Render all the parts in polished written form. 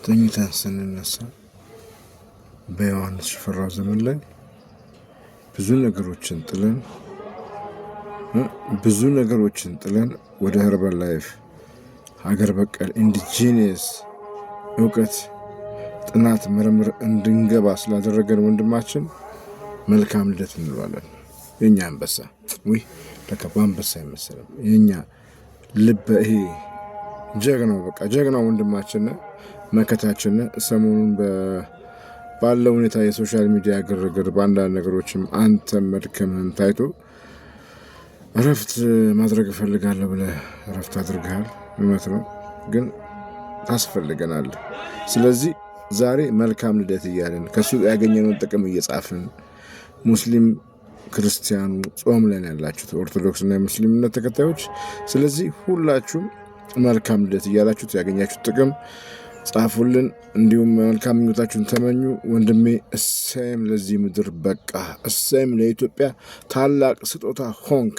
ተኝተን ስንነሳ በዮሐንስ ሽፈራው ዘመን ላይ ብዙ ነገሮችን ጥለን ወደ ኸርባል ላይፍ ሀገር በቀል ኢንዲጂነስ እውቀት ጥናት ምርምር እንድንገባ ስላደረገን ወንድማችን መልካም ልደት እንለዋለን። የኛ አንበሳ ወይ ለከባ አንበሳ አይመስልም። የኛ ልበ ይሄ ጀግናው ወንድማችን መከታችን ሰሞኑን ባለው ሁኔታ የሶሻል ሚዲያ ግርግር በአንዳንድ ነገሮችም አንተ መድከምህን ታይቶ እረፍት ማድረግ እፈልጋለሁ ብለህ እረፍት አድርገሃል። እውነት ነው፣ ግን ታስፈልገናለህ። ስለዚህ ዛሬ መልካም ልደት እያለን ከሱ ያገኘነውን ጥቅም እየጻፍን ሙስሊም ክርስቲያኑ ጾም ላይ ያላችሁት ኦርቶዶክስ እና የሙስሊም እምነት ተከታዮች፣ ስለዚህ ሁላችሁም መልካም ልደት እያላችሁት ያገኛችሁት ጥቅም ጻፉልን። እንዲሁም መልካም ምኞታችሁን ተመኙ። ወንድሜ እሰይም ለዚህ ምድር በቃ፣ እሰይም ለኢትዮጵያ ታላቅ ስጦታ ሆንክ።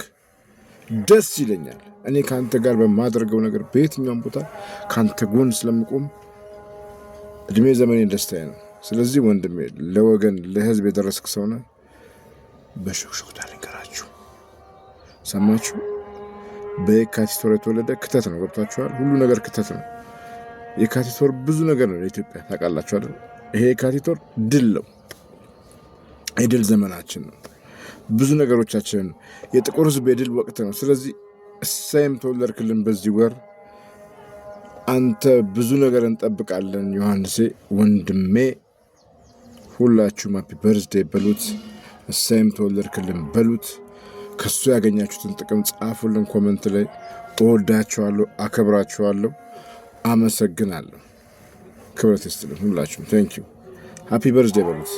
ደስ ይለኛል። እኔ ካንተ ጋር በማደርገው ነገር በየትኛውም ቦታ ካንተ ጎን ስለምቆም እድሜ ዘመኔ ደስታዬ ነው። ስለዚህ ወንድሜ ለወገን ለህዝብ የደረስክ ሰው ነህ። በሹክሹክታ ልንገራችሁ፣ ሰማችሁ? በየካቲት ወር የተወለደ ክተት ነው። ገብታችኋል? ሁሉ ነገር ክተት ነው። የካቲት ወር ብዙ ነገር ነው ለኢትዮጵያ፣ ታውቃላችሁ አይደል? ይሄ የካቲት ወር ድል ነው፣ የድል ዘመናችን ነው። ብዙ ነገሮቻችን የጥቁር ህዝብ የድል ወቅት ነው። ስለዚህ እሰይም ተወለድክልን በዚህ ወር። አንተ ብዙ ነገር እንጠብቃለን ዮሐንሴ ወንድሜ። ሁላችሁም ሃፒ በርዝዴይ በሉት፣ እሰይም ተወለድክልን በሉት። ከሱ ያገኛችሁትን ጥቅም ጻፉልን ኮመንት ላይ። እወዳችኋለሁ፣ አከብራችኋለሁ፣ አመሰግናለሁ። ክብረት ይስጥልን ሁላችሁም። ቴንክ ዩ። ሃፒ በርዝዴይ በሉት።